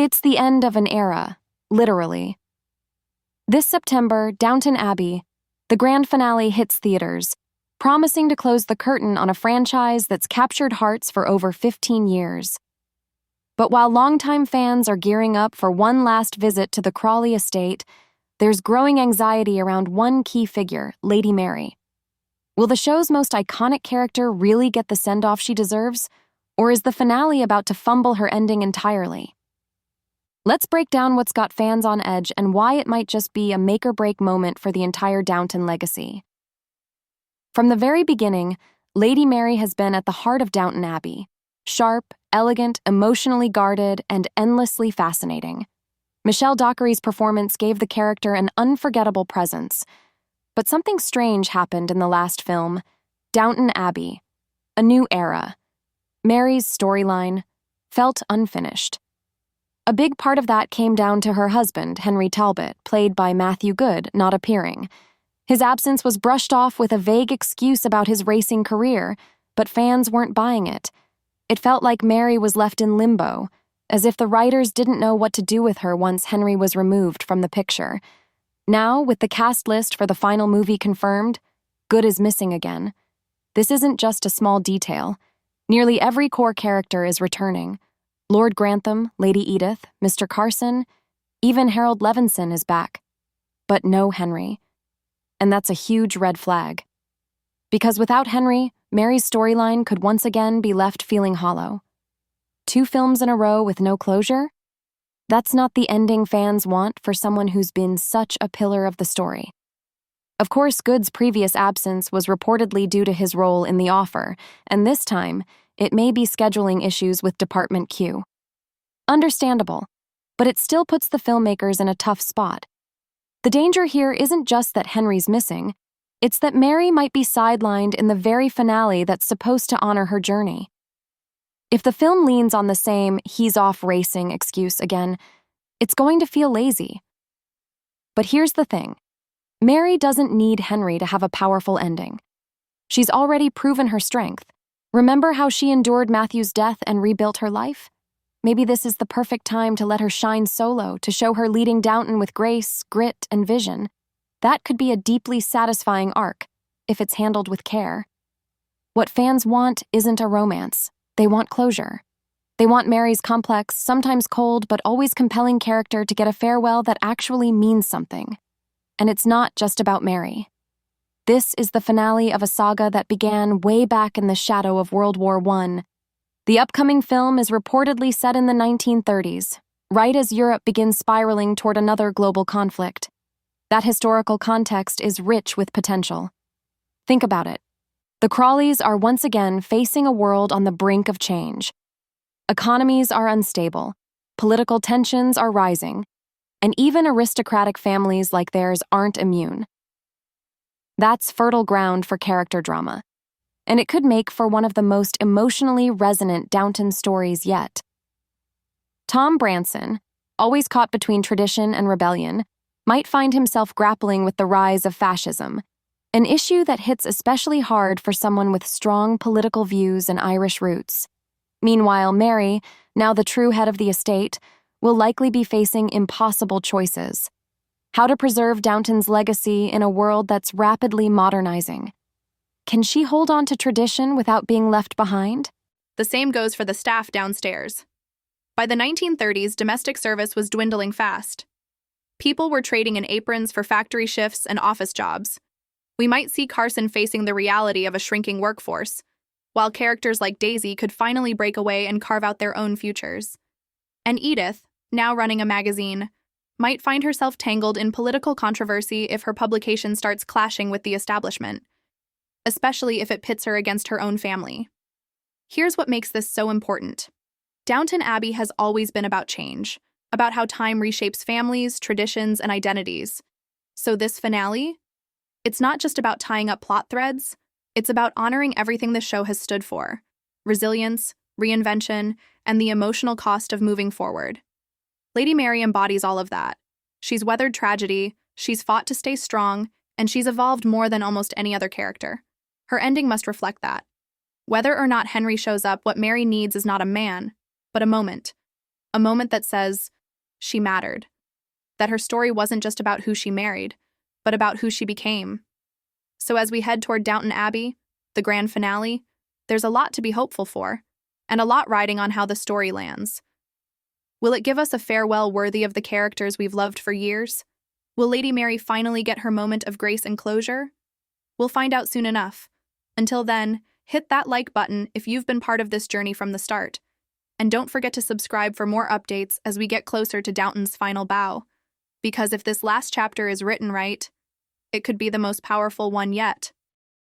It's the end of an era, literally. This September, Downton Abbey, the grand finale hits theaters, promising to close the curtain on a franchise that's captured hearts for over 15 years. But while longtime fans are gearing up for one last visit to the Crawley estate, there's growing anxiety around one key figure, Lady Mary. Will the show's most iconic character really get the send-off she deserves, or is the finale about to fumble her ending entirely? Let's break down what's got fans on edge and why it might just be a make-or-break moment for the entire Downton legacy. From the very beginning, Lady Mary has been at the heart of Downton Abbey. Sharp, elegant, emotionally guarded, and endlessly fascinating. Michelle Dockery's performance gave the character an unforgettable presence. But something strange happened in the last film, Downton Abbey, a new era. Mary's storyline felt unfinished. A big part of that came down to her husband, Henry Talbot, played by Matthew Goode, not appearing. His absence was brushed off with a vague excuse about his racing career, but fans weren't buying it. It felt like Mary was left in limbo, as if the writers didn't know what to do with her once Henry was removed from the picture. Now, with the cast list for the final movie confirmed, Goode is missing again. This isn't just a small detail. Nearly every core character is returning. Lord Grantham, Lady Edith, Mr. Carson, even Harold Levinson is back. But no Henry. And that's a huge red flag. Because without Henry, Mary's storyline could once again be left feeling hollow. 2 films in a row with no closure? That's not the ending fans want for someone who's been such a pillar of the story. Of course, Goode's previous absence was reportedly due to his role in The Offer, and this time, it may be scheduling issues with Department Q. Understandable, but it still puts the filmmakers in a tough spot. The danger here isn't just that Henry's missing, it's that Mary might be sidelined in the very finale that's supposed to honor her journey. If the film leans on the same "he's off racing" excuse again, it's going to feel lazy. But here's the thing. Mary doesn't need Henry to have a powerful ending. She's already proven her strength. Remember how she endured Matthew's death and rebuilt her life? Maybe this is the perfect time to let her shine solo, to show her leading Downton with grace, grit, and vision. That could be a deeply satisfying arc, if it's handled with care. What fans want isn't a romance. They want closure. They want Mary's complex, sometimes cold, but always compelling character to get a farewell that actually means something. And it's not just about Mary. This is the finale of a saga that began way back in the shadow of World War I. The upcoming film is reportedly set in the 1930s, right as Europe begins spiraling toward another global conflict. That historical context is rich with potential. Think about it. The Crawleys are once again facing a world on the brink of change. Economies are unstable, political tensions are rising, and even aristocratic families like theirs aren't immune. That's fertile ground for character drama, and it could make for one of the most emotionally resonant Downton stories yet. Tom Branson, always caught between tradition and rebellion, might find himself grappling with the rise of fascism, an issue that hits especially hard for someone with strong political views and Irish roots. Meanwhile, Mary, now the true head of the estate, will likely be facing impossible choices. How to preserve Downton's legacy in a world that's rapidly modernizing. Can she hold on to tradition without being left behind? The same goes for the staff downstairs. By the 1930s, domestic service was dwindling fast. People were trading in aprons for factory shifts and office jobs. We might see Carson facing the reality of a shrinking workforce, while characters like Daisy could finally break away and carve out their own futures. And Edith, now running a magazine, might find herself tangled in political controversy if her publication starts clashing with the establishment, especially if it pits her against her own family. Here's what makes this so important. Downton Abbey has always been about change, about how time reshapes families, traditions, and identities. So this finale? It's not just about tying up plot threads, it's about honoring everything the show has stood for: resilience, reinvention, and the emotional cost of moving forward. Lady Mary embodies all of that. She's weathered tragedy, she's fought to stay strong, and she's evolved more than almost any other character. Her ending must reflect that. Whether or not Henry shows up, what Mary needs is not a man, but a moment. A moment that says she mattered, that her story wasn't just about who she married, but about who she became. So as we head toward Downton Abbey, the grand finale, there's a lot to be hopeful for, and a lot riding on how the story lands. Will it give us a farewell worthy of the characters we've loved for years? Will Lady Mary finally get her moment of grace and closure? We'll find out soon enough. Until then, hit that like button if you've been part of this journey from the start. And don't forget to subscribe for more updates as we get closer to Downton's final bow. Because if this last chapter is written right, it could be the most powerful one yet.